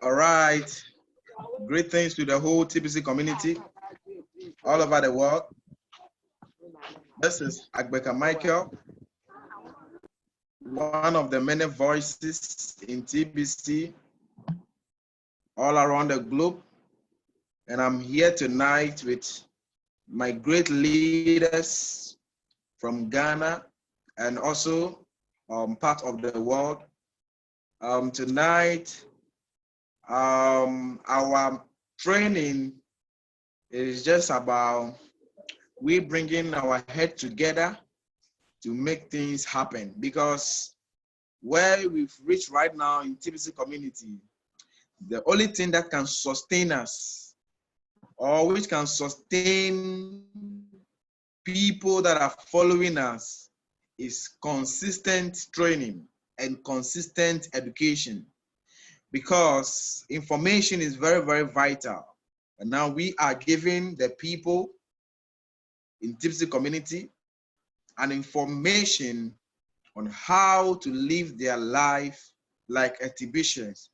All right. Greetings to the whole TBC community all over the world. This is Agbeka Michael, one of the many voices in TBC all around the globe. And I'm here tonight with my great leaders from Ghana and also part of the world. Tonight, our training is just about we bringing our head together to make things happen, because where we've reached right now in TBC community, the only thing that can sustain us or which can sustain people that are following us is consistent training and consistent education, because information is very, very vital. And now we are giving the people in TBC community an information on how to live their life like a TBCians.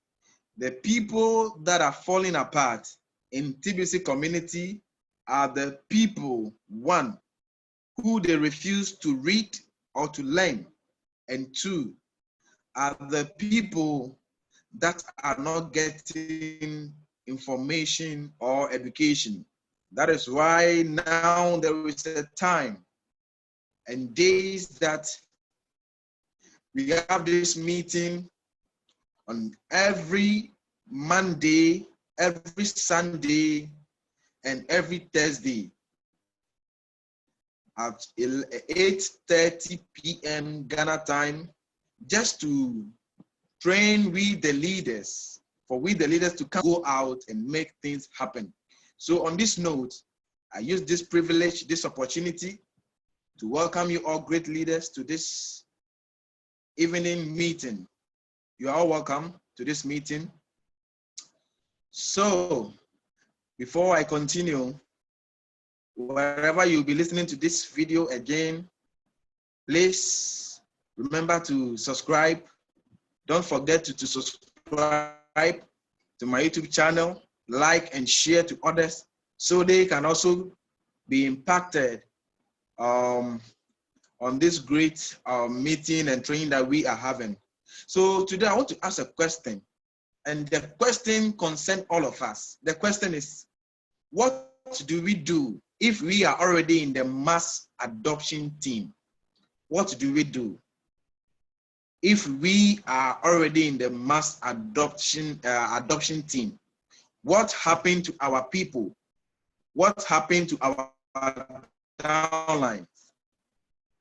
The people that are falling apart in TBC community are the people, one, who they refuse to read or to learn, and two, are the people that are not getting information or education. That is why now there is a time and days that we have this meeting on every Monday, every Sunday, and every Thursday at 8:30 p.m. Ghana time, just to train we the leaders, for we the leaders to go out and make things happen. So on this note, I use this privilege, this opportunity to welcome you all great leaders to this evening meeting. You are all welcome to this meeting. So before I continue, wherever you'll be listening to this video again, please remember to subscribe. Don't forget to subscribe to my YouTube channel, like and share to others so they can also be impacted on this great meeting and training that we are having. So today I want to ask a question, and the question concerns all of us. The question is, what do we do if we are already in the mass adoption team? What do we do if we are already in the mass adoption team? What happened to our people? What happened to our downlines?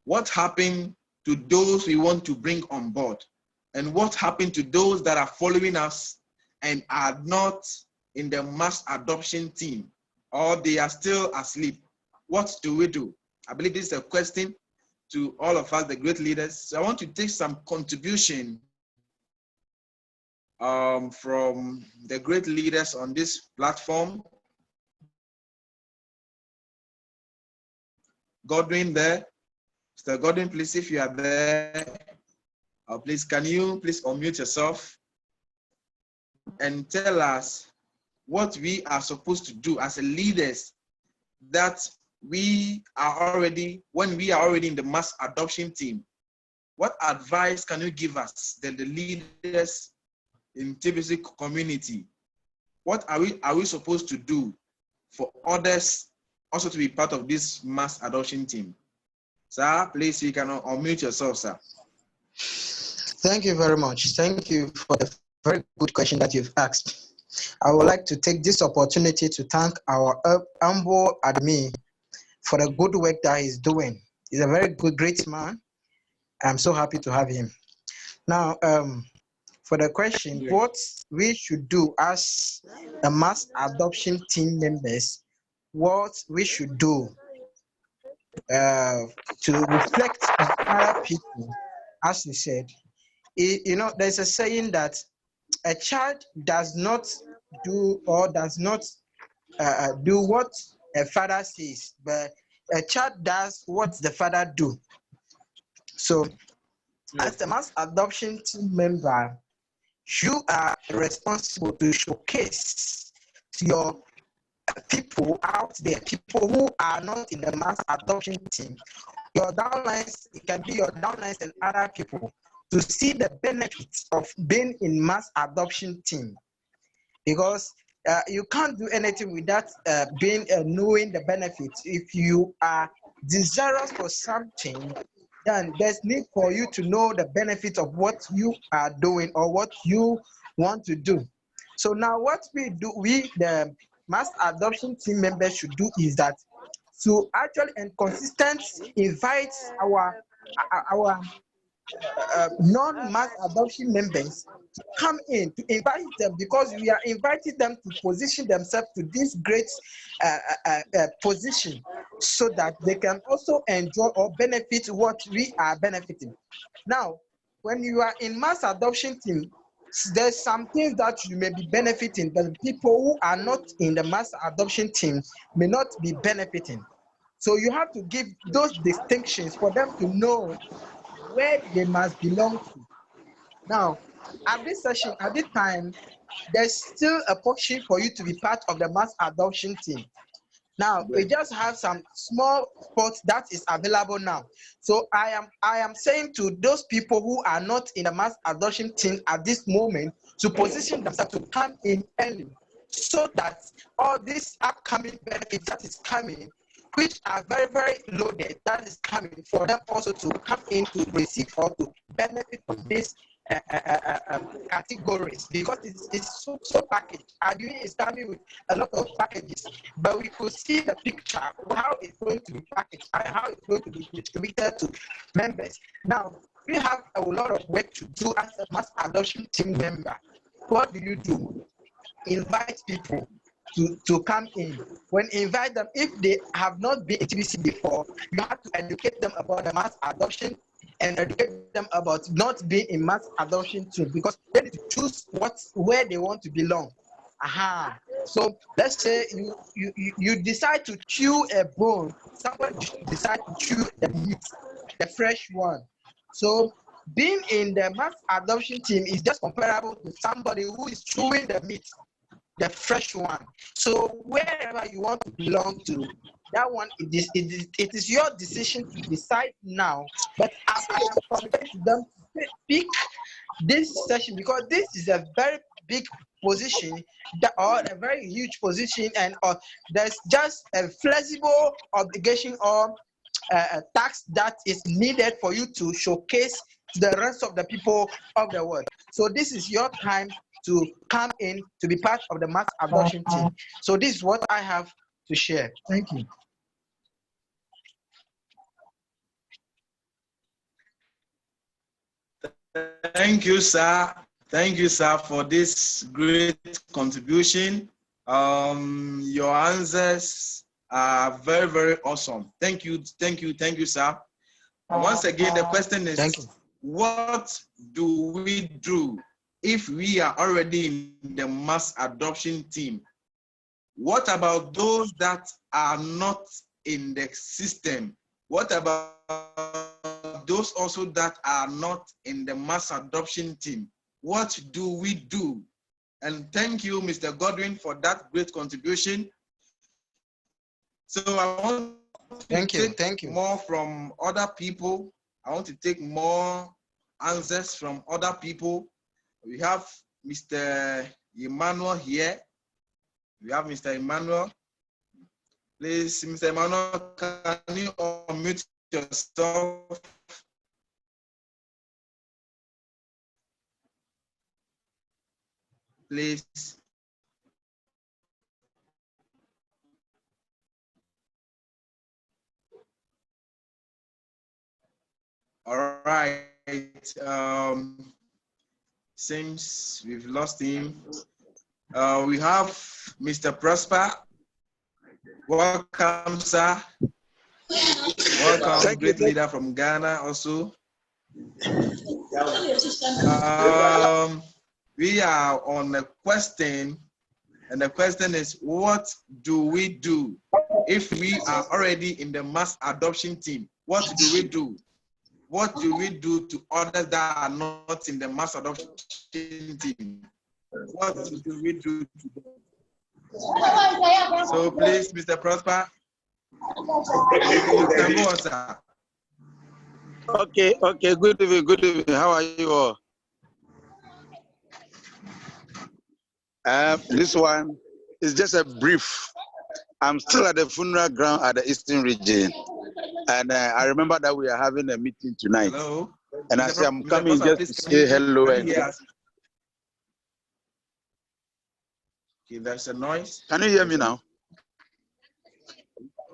What happened to those we want to bring on board? And what happened to those that are following us and are not in the mass adoption team, or they are still asleep? What do we do? I believe this is a question to all of us, the great leaders. So I want to take some contribution from the great leaders on this platform. Godwin there. Mr. Godwin, please, if you are there, please, can you please unmute yourself and tell us what we are supposed to do as leaders, that we are already, when we are already in the mass adoption team. What advice can you give us, the leaders in TBC community? What are we supposed to do for others also to be part of this mass adoption team? Sir, please, you can unmute yourself, sir. Thank you very much. Thank you for the very good question that you've asked. I would like to take this opportunity to thank our humble admin for the good work that he's doing. He's a very good, great man. I'm so happy to have him. Now, for the question, what we should do as the mass adoption team members, what we should do to reflect on other people, as you said, there's a saying that a child does not do or does not do what a father says, but a child does what the father do. So as the mass adoption team member, you are responsible to showcase to your people out there, people who are not in the mass adoption team, your downlines, it can be your downlines and other people, to see the benefits of being in mass adoption team. Because you can't do anything without knowing the benefits. If you are desirous for something, then there's need for you to know the benefits of what you are doing or what you want to do. So now what we do, the mass adoption team members should do is that to actually and consistent invite our non-mass adoption members to come in, to invite them, because we are inviting them to position themselves to this great position, so that they can also enjoy or benefit what we are benefiting. Now, when you are in mass adoption team, there's some things that you may be benefiting, but people who are not in the mass adoption team may not be benefiting. So you have to give those distinctions for them to know where they must belong to. Now, at this session, at this time, there's still a portion for you to be part of the mass adoption team. Now, we just have some small spots that is available now. So I am saying to those people who are not in the mass adoption team at this moment to position themselves to come in early, so that all these upcoming benefits that is coming, which are very, very loaded, that is coming for them also to come in to receive or to benefit from these categories, because it's so packaged. Adui is coming with a lot of packages, but we could see the picture of how it's going to be packaged and how it's going to be distributed to members. Now, we have a lot of work to do as a mass adoption team member. What do? Invite people to come in. When invite them, if they have not been in TBC before, you have to educate them about the mass adoption and educate them about not being in mass adoption too, because they need to choose where they want to belong. So let's say you decide to chew a bone, somebody decide to chew the meat, the fresh one. So being in the mass adoption team is just comparable to somebody who is chewing the meat, the fresh one. So wherever you want to belong to, that one, it is your decision to decide now. But I am committed to them to pick this session, because this is a very big position, or a very huge position, and there's just a flexible obligation or a tax that is needed for you to showcase to the rest of the people of the world. So this is your time to come in to be part of the mass adoption team. So this is what I have to share. Thank you. Thank you, sir. Thank you, sir, for this great contribution. Your answers are very, very awesome. Thank you, sir. Once again, the question is, what do we do if we are already in the mass adoption team? What about those that are not in the system? What about those also that are not in the mass adoption team? What do we do? And thank you, Mr. Godwin, for that great contribution. So I want to take more from other people. I want to take more answers from other people. We have Mr. Emmanuel here. We have Mr. Emmanuel. Please, Mr. Emmanuel, can you unmute yourself? Please. All right. Seems we've lost him. We have Mr. Prosper. Welcome, sir. Welcome, great leader from Ghana also. We are on a question, and the question is, what do we do if we are already in the mass adoption team? What do we do? what do we do to others that are not in the mass adoption team? What do we do to them? So please, Mr. Prosper, you can go on, sir. Okay, good evening, How are you all? This one is just a brief. I'm still at the funeral ground at the Eastern region. And I remember that we are having a meeting tonight. Hello. And I say I'm coming just to say hello. And okay, there's a noise. Can you hear me now?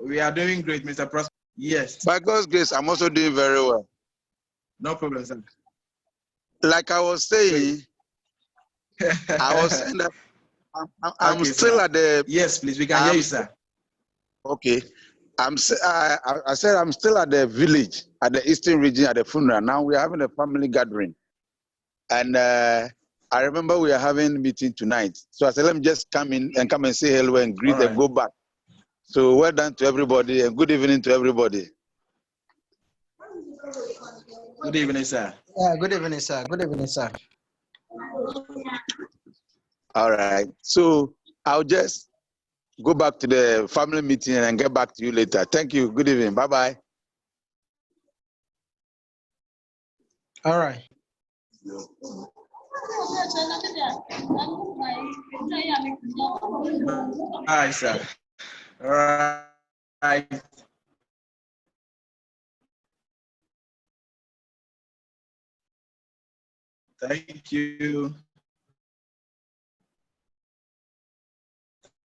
We are doing great, Mr. Prosper. Yes. By God's grace, I'm also doing very well. No problem, sir. Like I was saying, I was saying that I'm Okay, still sir. at the. Yes, please. We can hear you, sir. Okay. I said I'm still at the village, at the Eastern region, at the funeral. Now we're having a family gathering. And I remember we are having a meeting tonight. So I said, let me just come in and say hello and greet and go back. So well done to everybody and good evening to everybody. Good evening, sir. Yeah, good evening, sir. Good evening, sir. All right. So I'll just go back to the family meeting and get back to you later. Thank you. Good evening. Bye-bye. All right. Hi, sir. All right. Thank you.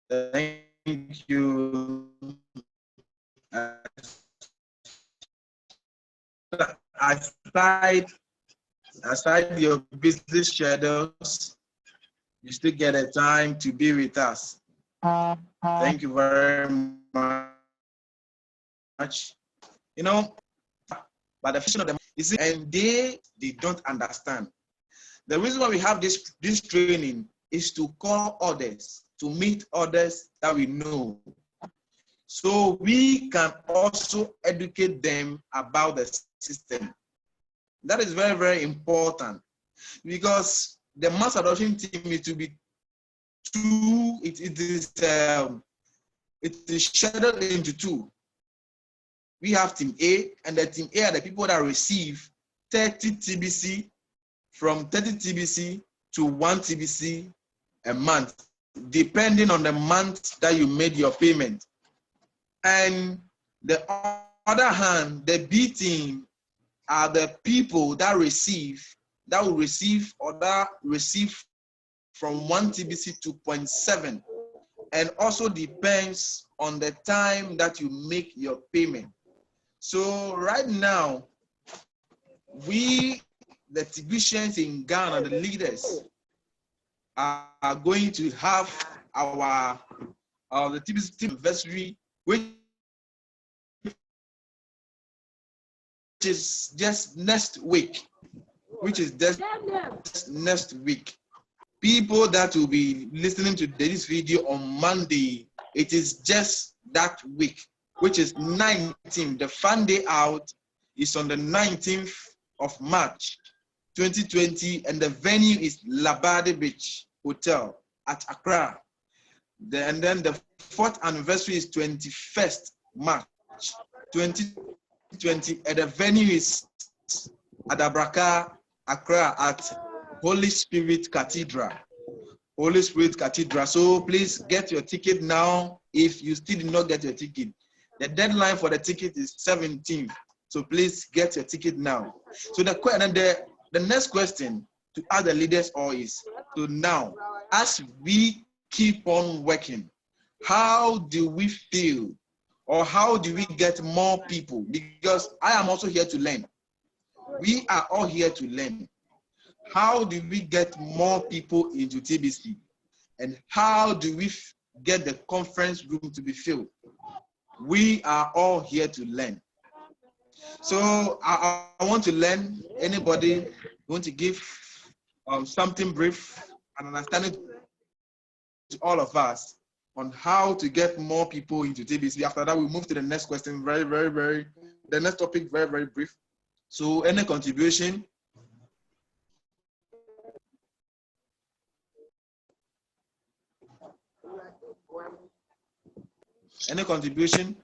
Thank you. Aside your busy schedules, you still get a time to be with us. Thank you very much. You know, but the vision of them is, and they don't understand. The reason why we have this training is to call others, to meet others that we know, so we can also educate them about the system. That is very, very important, because the mass adoption team is to be two. It is scheduled into two. We have team A, and the team A are the people that receive 30 TBC, from 30 TBC to 1 TBC a month, depending on the month that you made your payment. And the other hand, the B team are the people that will receive from 1 TBC to 0.7, and also depends on the time that you make your payment. So right now, we, the technicians in Ghana, the leaders, are going to have our the TBC team anniversary, which is just next week. People that will be listening to this video on Monday, it is just that week, which is 19th. The fun day out is on the 19th of March 2020, and the venue is Labade Beach Hotel at Accra. And then the 4th anniversary is 21st March 2020, and the venue is at Abraka, Accra, at Holy Spirit Cathedral. So please get your ticket now. If you still did not get your ticket, the deadline for the ticket is 17th. So please get your ticket now. So the next question to ask the leaders all is, so now, as we keep on working, how do we feel, or how do we get more people? Because I am also here to learn. We are all here to learn. How do we get more people into TBC? And how do we get the conference room to be filled? We are all here to learn. So I want to learn. Anybody want to give something brief and understanding to all of us on how to get more people into TBC? After that, we move to the next question. The next topic, very, very brief. So any contribution? Any contribution?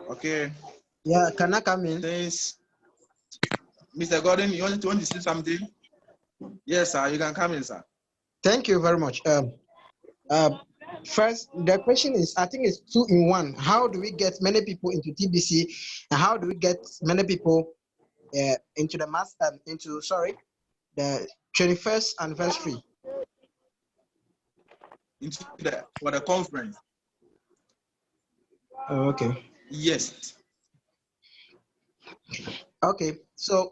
Okay. Yeah, can I come in? Thanks. Mr. Gordon, you want to say something? Yes, sir. You can come in, sir. Thank you very much. First, the question is, I think it's 2 in 1. How do we get many people into TBC, and how do we get many people into the the 21st anniversary? For the conference. Oh, okay. Yes. Okay. So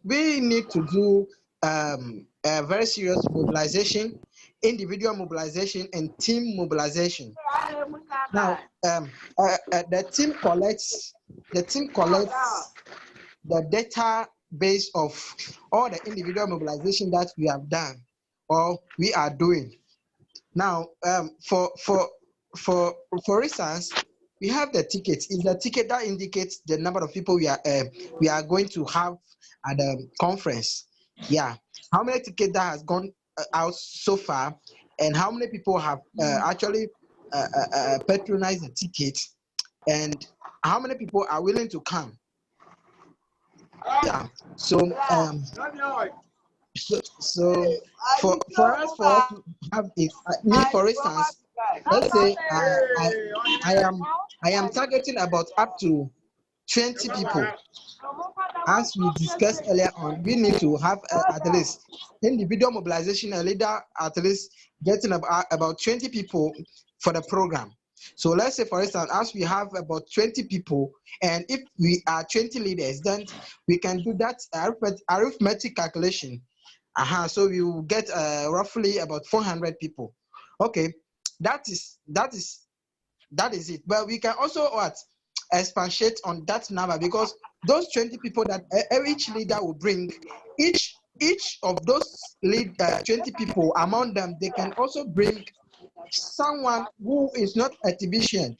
we need to do a very serious mobilization, individual mobilization, and team mobilization. Now, the team collects the database of all the individual mobilization that we have done or we are doing. Now, for instance, we have the tickets. It's the ticket that indicates the number of people we are going to have at the conference. Yeah, how many tickets that has gone out so far, and how many people have actually patronized the ticket, and how many people are willing to come. Yeah. So for us to have it, me for instance, let's say I am targeting about up to 20 people. As we discussed earlier on, we need to have at least individual mobilization, a leader at least getting about 20 people for the program. So let's say, for instance, as we have about 20 people, and if we are 20 leaders, then we can do that arithmetic calculation. So we will get roughly about 400 people. Okay, that is it. But we can also expatiate on that number, because those 20 people that each leader will bring, each of those 20 people, among them, they can also bring someone who is not a TBCian,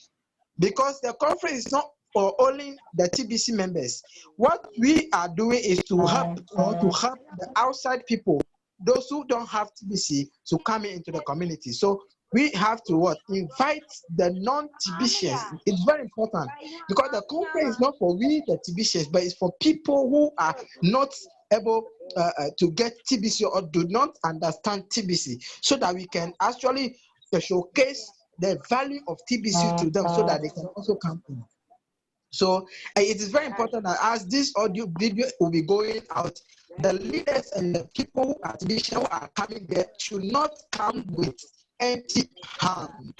because the conference is not for only the TBC members. What we are doing is to help the outside people, those who don't have TBC, to come into the community. So we have to invite the non-TBCians. It's very important, because the conference is not for we the TBCians, but it's for people who are not able to get TBC or do not understand TBC, so that we can actually showcase the value of TBC to them, so that they can also come in. So it is very important that as this audio video will be going out, the leaders and the people who are TBC who are coming there should not come with empty hand.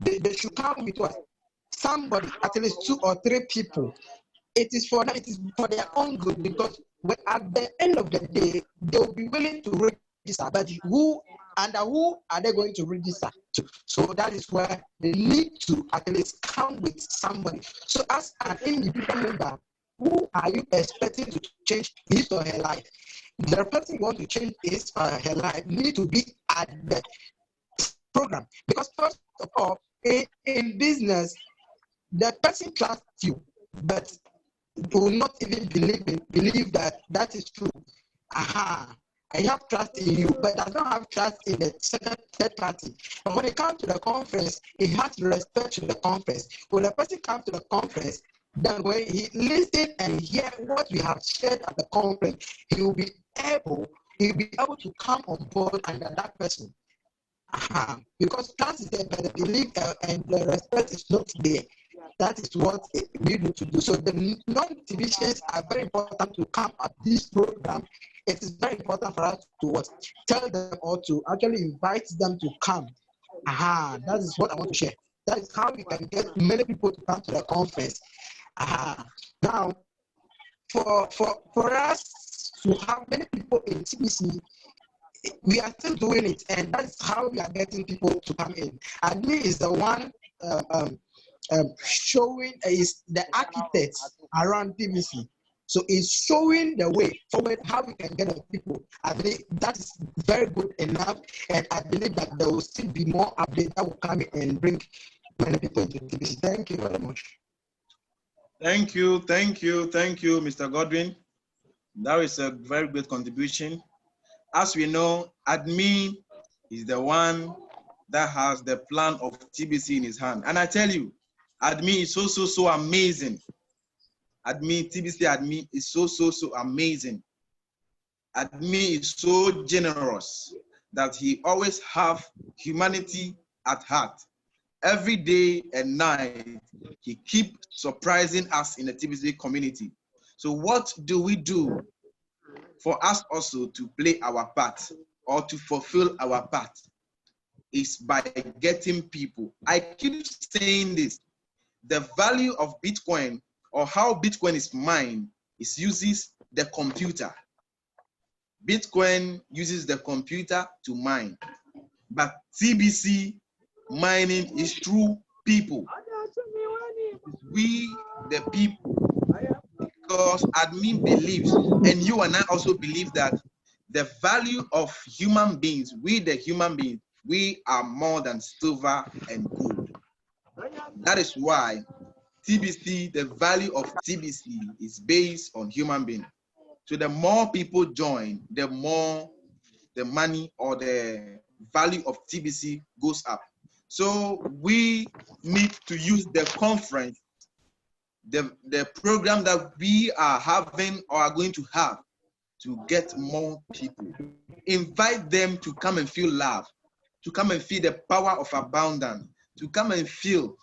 They should come with what? Somebody, at least 2 or 3 people. It is for them, it is for their own good, because at the end of the day, they will be willing to register. But who are they going to register to? So that is where they need to at least come with somebody. So as an individual member, who are you expecting to change his or her life? The person who wants to change his or her life need to be at the program, because first of all, in business, the person trusts you, but will not even believe that that is true. I have trust in you, but I don't have trust in the third party. And when it comes to the conference, he has respect to the conference. When the person comes to the conference, then when he listens and hear what we have shared at the conference, he will be able to come on board under that person. Because trust is there, but the belief and the respect is not there. That is what we need to do. So the non-TBCians are very important to come at this program. It is very important for us to tell them, or to actually invite them to come. That is what I want to share. That is how we can get many people to come to the conference. Now, for us to have many people in TBC, we are still doing it, and that's how we are getting people to come in. And me is the one showing is the architects around TBC. So it's showing the way forward how we can get the people. I believe that is very good enough, and I believe that there will still be more updates that will come in and bring many people into TBC. Thank you very much. Thank you, Mr. Godwin. That is a very great contribution. As we know, admin is the one that has the plan of TBC in his hand. And I tell you, admin is so amazing. TBC admin is so amazing. Admin is so generous that he always have humanity at heart. Every day and night, he keep surprising us in the TBC community. So what do we do for us also to play our part or to fulfill our part? Is by getting people. I keep saying this, the value of Bitcoin or how Bitcoin is mined is uses the computer. Bitcoin uses the computer to mine, but TBC mining is through people. We, the people, because admin believes, and you and I also believe that the value of human beings, we the human beings, we are more than silver and gold. That is why TBC, the value of TBC is based on human being. So the more people join, the more the money or the value of TBC goes up. So we need to use the conference, the program that we are having or are going to have to get more people. Invite them to come and feel love, to come and feel the power of abundance, to come and feel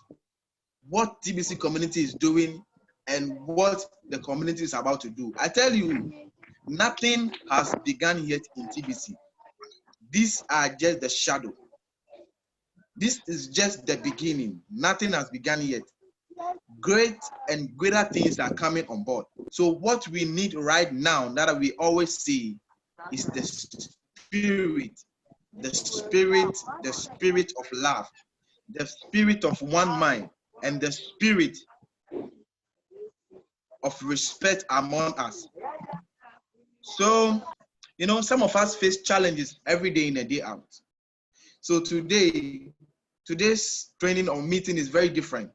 what TBC community is doing and what the community is about to do. I tell you, nothing has begun yet in TBC. These are just the shadow. This is just the beginning. Nothing has begun yet. Great and greater things are coming on board. So what we need right now, that we always see, is the spirit of love, the spirit of one mind, and the spirit of respect among us. So, you know, some of us face challenges every day in and day out. So today's training or meeting is very different,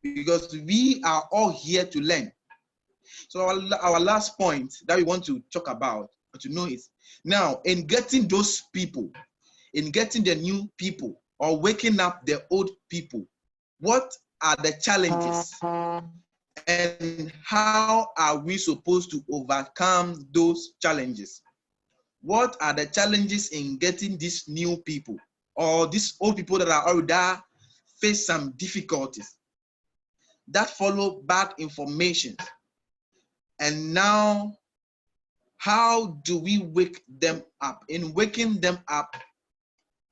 because we are all here to learn. So our last point that we want to talk about or to know is, now in getting those people, in getting the new people or waking up the old people, what are the challenges and how are we supposed to overcome those challenges? What are the challenges in getting these new people or these old people that are already there face some difficulties that follow bad information? And now, how do we wake them up? In waking them up,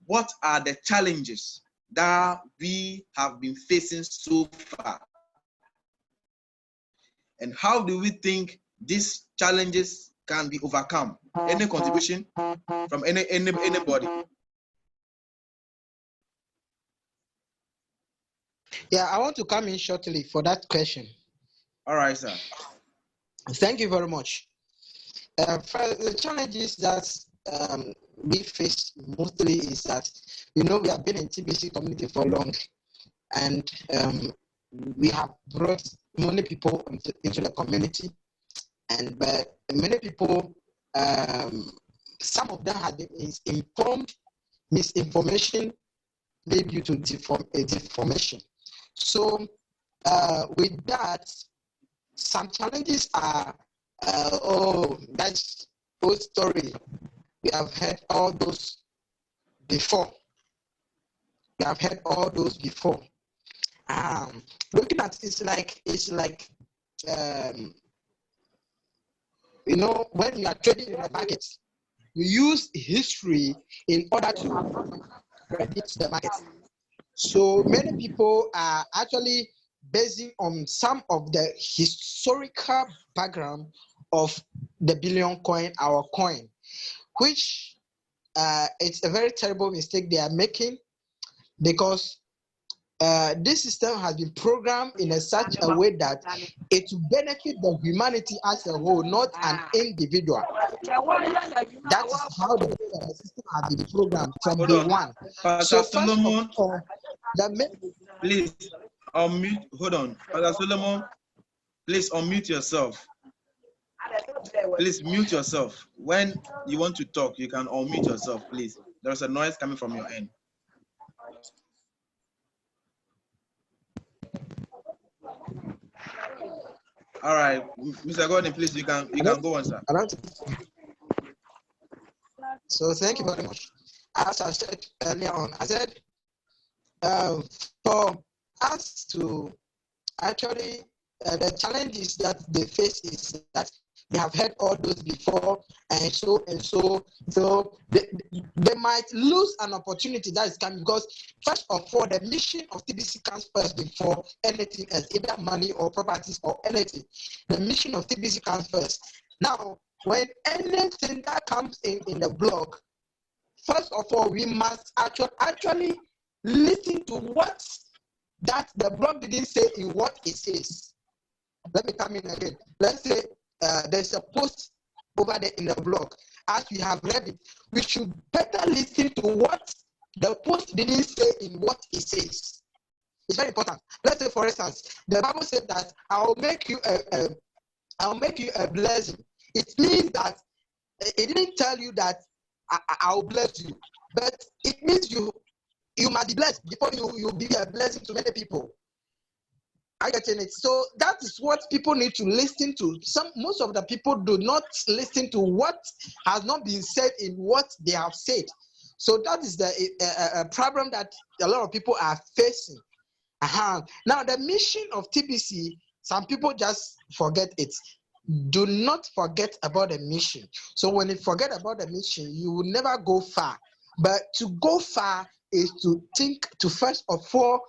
what are the challenges that we have been facing so far? And how do we think these challenges can be overcome? Any contribution from anybody? Yeah, I want to come in shortly for that question. All right, sir. Thank you very much. For the challenges that we face mostly is that, you know, we have been in TBC community for long, and we have brought many people into the community, and but many people, some of them have been informed misinformation, maybe due to deformation. So with that, some challenges are, that's old story. We have heard all those before. Looking at it's like you know, when you are trading in the market, you use history in order to predict the market. So many people are actually basing on some of the historical background of the billion coin, our coin, which it's a very terrible mistake they are making, because this system has been programmed in such a way that it will benefit the humanity as a whole, not an individual. That is how the system has been programmed from day one. So first of all, please unmute. Hold on, Pastor Solomon. Please unmute yourself. Please mute yourself. When you want to talk, you can unmute yourself, please. There's a noise coming from your end. All right, Mr. Gordon, please, you can go on, sir. So thank you very much. As I said earlier on, I said for us to actually the challenges that they face is that they have heard all those before, and so they might lose an opportunity that is coming, because first of all, the mission of TBC comes first before anything else, either money or properties or anything. The mission of TBC comes first. Now, when anything that comes in the blog, first of all, we must actually listen to what that the blog didn't say in what it says. Let me come in again. Let's say there's a post over there in the blog. As we have read it, we should better listen to what the post didn't say in what it says. It's very important. Let's say, for instance, the Bible said that I'll make you a blessing. It means that it didn't tell you that I'll bless you, but it means you must be blessed before you be a blessing to many people. I get it. So that is what people need to listen to. Most of the people do not listen to what has not been said in what they have said. So that is the problem that a lot of people are facing. Now the mission of TBC, some people just forget it. Do not forget about the mission. So when you forget about the mission, you will never go far. But to go far is to think, to first of all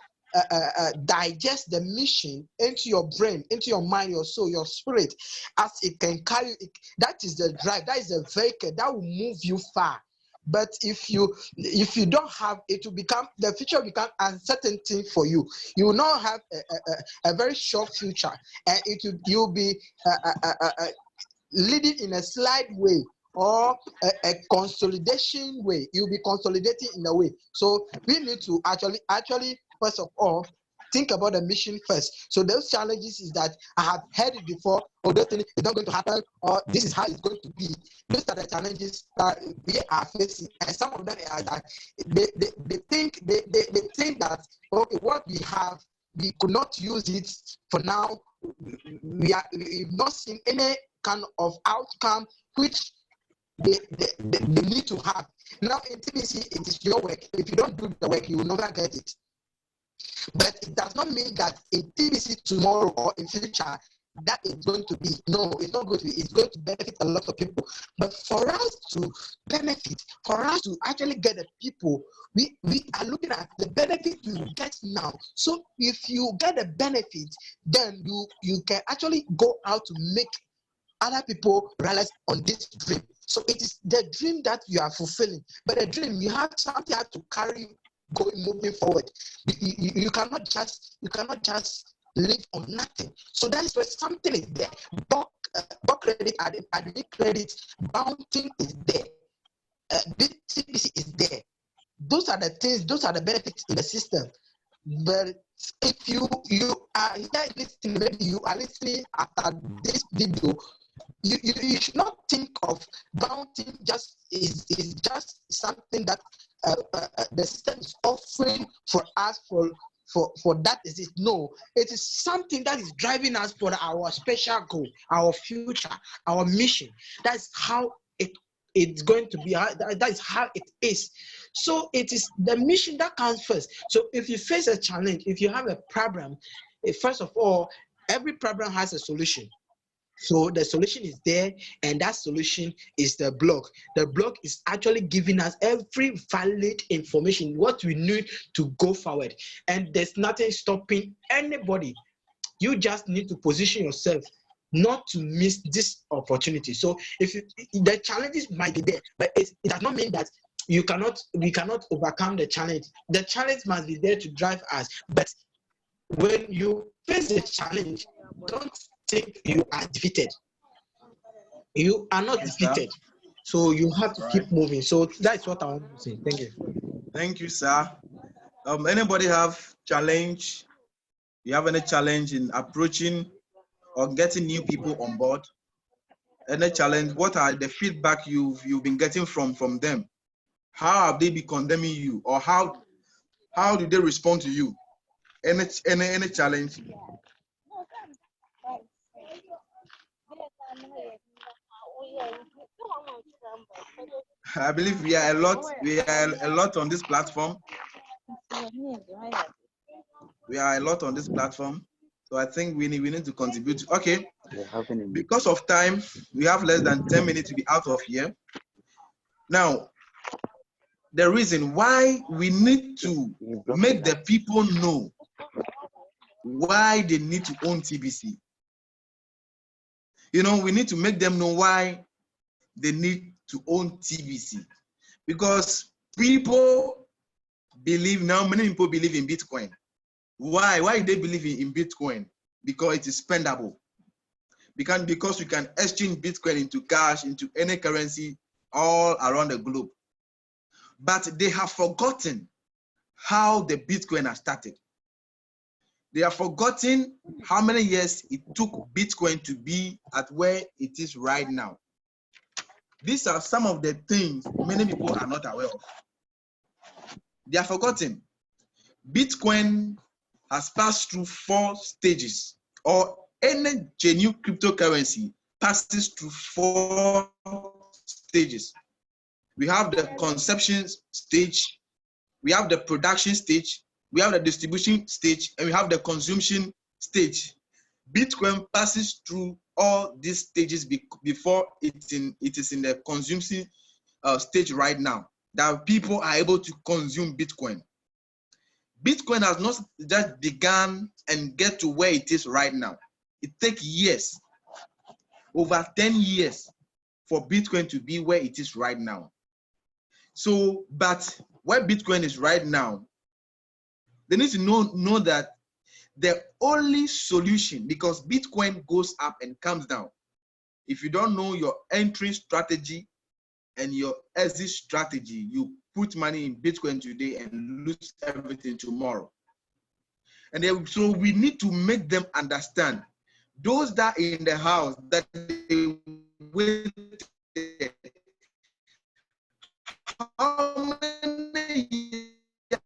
digest the mission into your brain, into your mind, your soul, your spirit, as it can carry it. That is the drive, that is the vehicle that will move you far. But if you don't have it, will become, the future will become uncertainty for you. You will not have a very short future, and you'll be leading in a slide way or a consolidation way. You'll be consolidating in a way. So we need to actually first of all think about the mission first. So those challenges is that I have heard it before, or those things is not going to happen, or this is how it's going to be. Those are the challenges that we are facing, and some of them are that they think that, okay, what we have, we could not use it for now. We've not seen any kind of outcome which they need to have. Now in TBC, it is your work. If you don't do the work, you will never get it. But it does not mean that in TBC tomorrow or in future that is going to be. No, it's not going to be. It's going to benefit a lot of people. But for us to benefit, for us to actually get the people, we are looking at the benefit you get now. So if you get the benefit, then you can actually go out to make other people realize on this dream. So it is the dream that you are fulfilling. But the dream, you have something to carry moving forward. You cannot just live on nothing. So that's where something is there. Bulk credit, admin credit, bounty is there. TBC is there. Those are the things. Those are the benefits in the system. But if you are listening, maybe you are listening after this video, you should not think of bounty is just something that the system is offering for us for that is it. No, it is something that is driving us for our special goal, our future, our mission. That's how it's going to be. That is how it is. So it is the mission that comes first. So if you face a challenge, if you have a problem, first of all, every problem has a solution. So the solution is there, and that solution is the blog. The blog is actually giving us every valid information, what we need to go forward. And there's nothing stopping anybody. You just need to position yourself not to miss this opportunity. So if the challenges might be there, but it does not mean that we cannot overcome the challenge. The challenge must be there to drive us. But when you face the challenge, don't think you are defeated. You are not defeated. So you have to keep moving. So that's what I want to say. Thank you. Thank you, sir. Anybody have challenge? You have any challenge in approaching or getting new people on board? Any challenge? What are the feedback you've been getting from them? How have they been condemning you, or how do they respond to you? Any challenge? I believe we are a lot on this platform. We are a lot on this platform. So I think we need to contribute. Okay. Because of time, we have less than 10 minutes to be out of here. Now, the reason why we need to make the people know why they need to own TBC. You know, we need to make them know why they need to own TBC. Because people believe now, many people believe in Bitcoin. Why? Why do they believe in Bitcoin? Because it is spendable. Because you can exchange Bitcoin into cash, into any currency all around the globe. But they have forgotten how the Bitcoin has started. They have forgotten how many years it took Bitcoin to be at where it is right now. These are some of the things many people are not aware of. They are forgotten. Bitcoin has passed through 4 stages, or any genuine cryptocurrency passes through 4 stages. We have the conception stage, we have the production stage, we have the distribution stage, and we have the consumption stage. Bitcoin passes through all these stages before it is in the consumption stage right now, that people are able to consume Bitcoin. Bitcoin has not just begun and get to where it is right now. It takes years, over 10 years, for Bitcoin to be where it is right now. So, but where Bitcoin is right now, they need to know that the only solution, because Bitcoin goes up and comes down. If you don't know your entry strategy and your exit strategy, you put money in Bitcoin today and lose everything tomorrow. And then, so we need to make them understand, those that are in the house, that they waited, how many years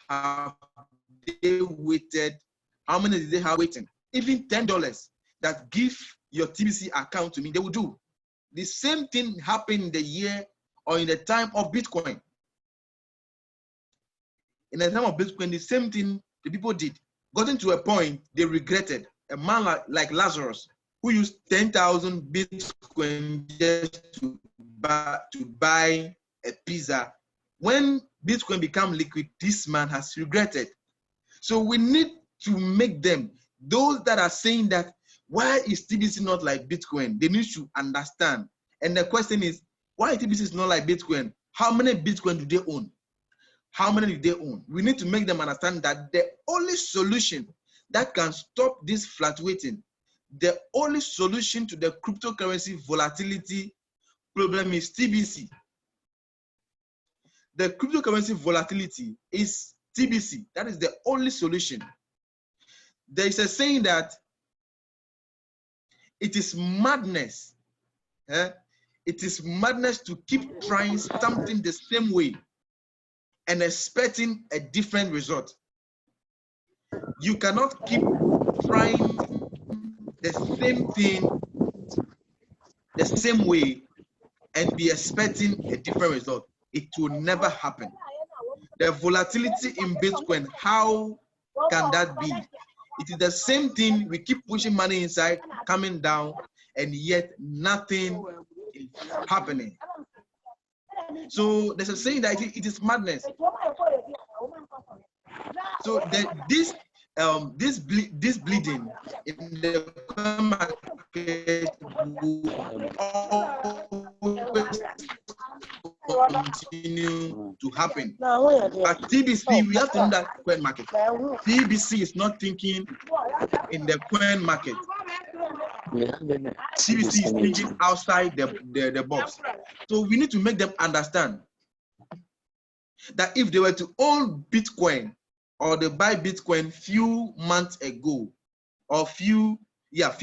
have they waited? How many did they have waiting? Even $10 that give your TBC account to me, they will do. The same thing happened in the year or in the time of Bitcoin. In the time of Bitcoin, the same thing the people did. Gotten to a point they regretted. A man like Lazarus, who used 10,000 Bitcoin just to buy a pizza. When Bitcoin became liquid, this man has regretted. So we need to make them, those that are saying that, why is TBC not like Bitcoin? They need to understand. And the question is, why TBC is not like Bitcoin? How many Bitcoin do they own? How many do they own? We need to make them understand that the only solution that can stop this fluctuating, the only solution to the cryptocurrency volatility problem is TBC. The cryptocurrency volatility is TBC. That is the only solution. There is a saying that it is madness. It is madness to keep trying something the same way and expecting a different result. You cannot keep trying the same thing the same way and be expecting a different result. It will never happen. The volatility in Bitcoin, how can that be? It is the same thing. We keep pushing money inside, coming down, and yet nothing is happening. So there's a saying that it is madness. So this bleeding in the market will always continue to happen. But TBC, we have to know that coin market. TBC is not thinking in the coin market. TBC is thinking outside the box. So we need to make them understand that if they were to own Bitcoin or they buy Bitcoin few months ago or few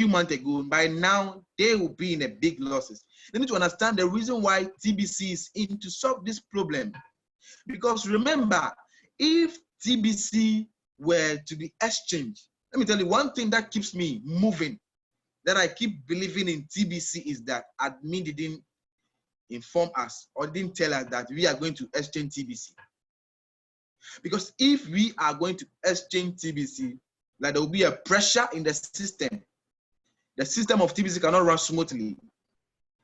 months ago, by now they will be in a big losses. They need to understand the reason why TBC is in to solve this problem. Because remember, if TBC were to be exchanged, let me tell you one thing that keeps me moving, that I keep believing in TBC, is that admin didn't inform us or didn't tell us that we are going to exchange TBC. Because if we are going to exchange TBC, like there will be a pressure in the system. The system of TBC cannot run smoothly.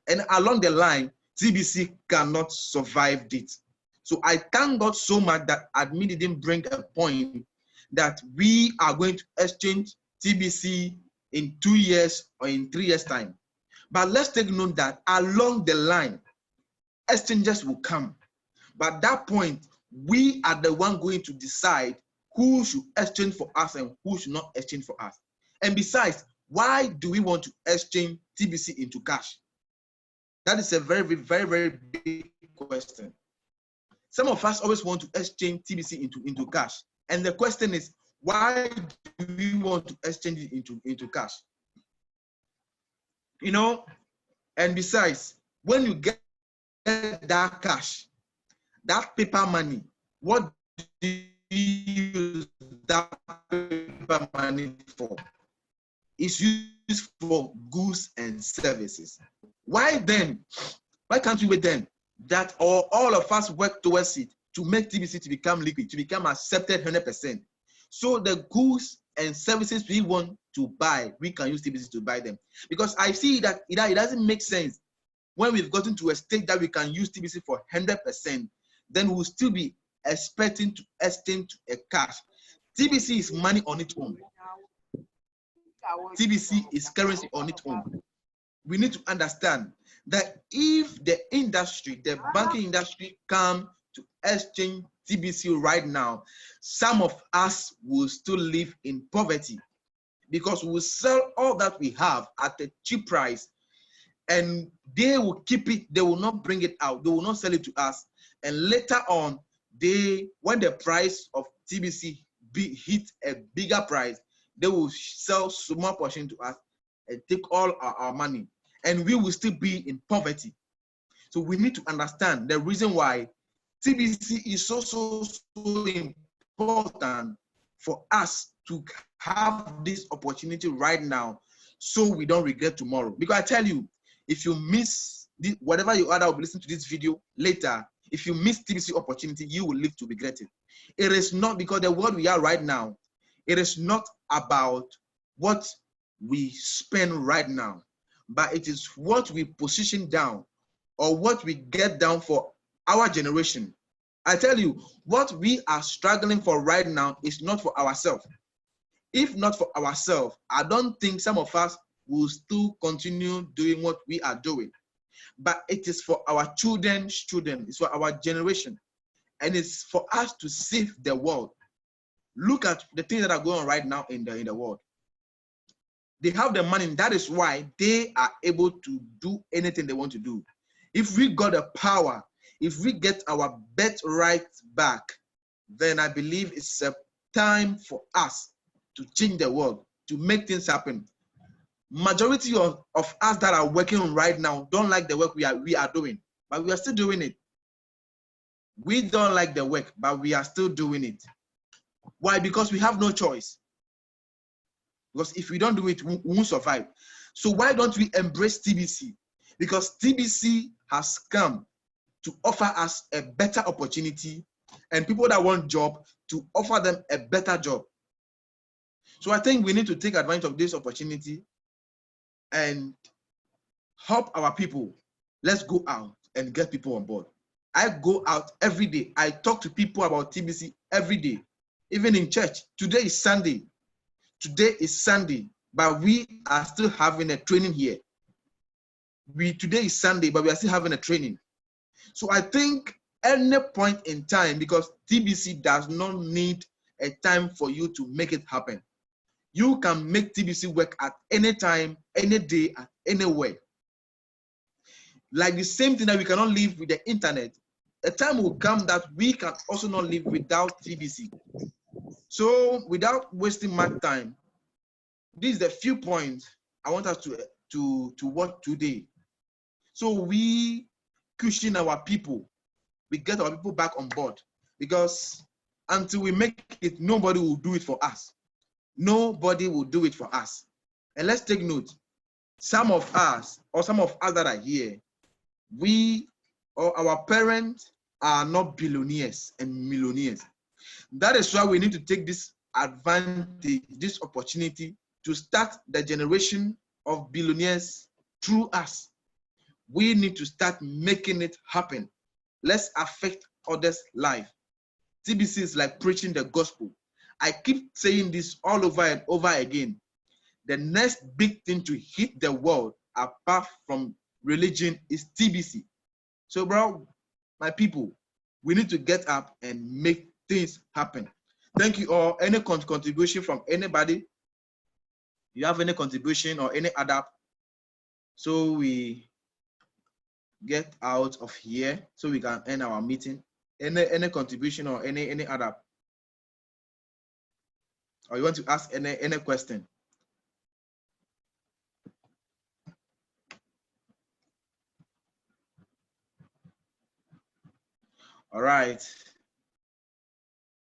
And along the line, TBC cannot survive it. So I thank God so much that admin didn't bring a point that we are going to exchange TBC in 2 years or in 3 years' time. But let's take note that along the line, exchanges will come. But at that point, we are the one going to decide who should exchange for us and who should not exchange for us. And besides, why do we want to exchange TBC into cash? That is a very, very, very big question. Some of us always want to exchange TBC into cash. And the question is, why do we want to exchange it into cash? You know, and besides, when you get that cash, that paper money, what do you use that paper money for? It's used for goods and services. Why then? Why can't we wait then that all of us work towards it to make TBC to become liquid, to become accepted 100%? So the goods and services we want to buy, we can use TBC to buy them. Because I see that it doesn't make sense when we've gotten to a state that we can use TBC for 100%, then we'll still be expecting to exchange to a cash. TBC is money on its own. TBC is currency on its own. We need to understand that if the industry, the banking industry, come to exchange TBC right now, some of us will still live in poverty because we will sell all that we have at a cheap price, and they will keep it, they will not bring it out, they will not sell it to us. And later on, when the price of TBC hit a bigger price, they will sell small portion to us and take all our money, and we will still be in poverty. So we need to understand the reason why TBC is so important for us to have this opportunity right now, so we don't regret tomorrow. Because I tell you, if you miss whatever you other will listen to this video later, if you miss TBC opportunity, you will live to regret it. It is not, because the world we are right now, it is not about what we spend right now, but it is what we position down or what we get down for our generation. I tell you, what we are struggling for right now is not for ourselves. If not for ourselves, I don't think some of us will still continue doing what we are doing. But it is for our children's children, it's for our generation, and it's for us to save the world. Look at the things that are going on right now in the world. They have the money, and that is why they are able to do anything they want to do. If we got the power, if we get our birthright back, then I believe it's a time for us to change the world, to make things happen. Majority of us that are working right now don't like the work we are doing, but we are still doing it. We don't like the work, but we are still doing it. Why? Because we have no choice. Because if we don't do it, we won't survive. So why don't we embrace TBC? Because TBC has come to offer us a better opportunity, and people that want job, to offer them a better job. So I think we need to take advantage of this opportunity and help our people. Let's go out and get people on board. I go out every day. I talk to people about TBC every day, even in church. Today is Sunday. Today is Sunday, but we are still having a training here. Today is Sunday, but we are still having a training. So I think any point in time, because TBC does not need a time for you to make it happen. You can make TBC work at any time, any day, at anywhere. Like the same thing that we cannot live with the internet, a time will come that we can also not live without TBC. So without wasting much time, these are the few points I want us to watch today. So we cushion our people, we get our people back on board, because until we make it, nobody will do it for us. Nobody will do it for us. And let's take note, some of us that are here, we or our parents are not billionaires and millionaires. That is why we need to take this advantage, this opportunity to start the generation of billionaires through us. We need to start making it happen. Let's affect others' life. TBC is like preaching the gospel. I keep saying this all over and over again. The next big thing to hit the world apart from religion is TBC. So, bro, my people, we need to get up and make things happen. Thank you all. Any contribution from anybody? You have any contribution or any other? So we get out of here so we can end our meeting. Any contribution or any other? Or you want to ask any question? All right.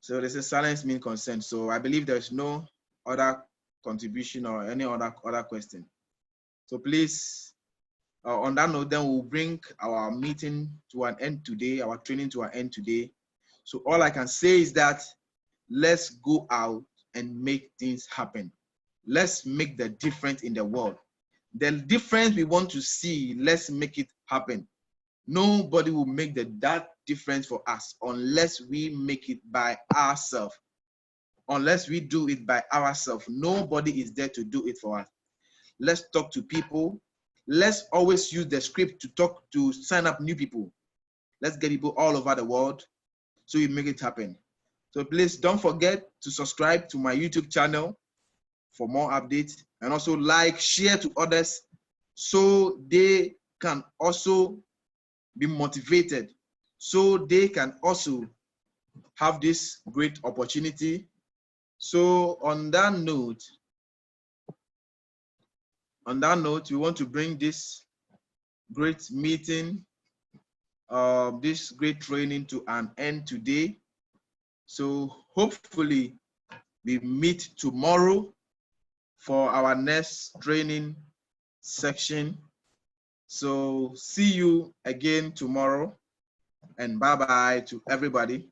So this is silence means consent. So I believe there's no other contribution or any other question. So please, on that note, then we'll bring our meeting to an end today, our training to an end today. So all I can say is that let's go out and make things happen. Let's make the difference in the world. The difference we want to see, let's make it happen. Nobody will make that difference for us unless we make it by ourselves. Unless we do it by ourselves, nobody is there to do it for us. Let's talk to people. Let's always use the script to sign up new people. Let's get people all over the world so we make it happen. So please don't forget to subscribe to my YouTube channel for more updates, and also like, share to others so they can also be motivated, so they can also have this great opportunity. So on that note, we want to bring this great meeting, this great training to an end today. So hopefully we meet tomorrow for our next training section. So see you again tomorrow, and bye-bye to everybody.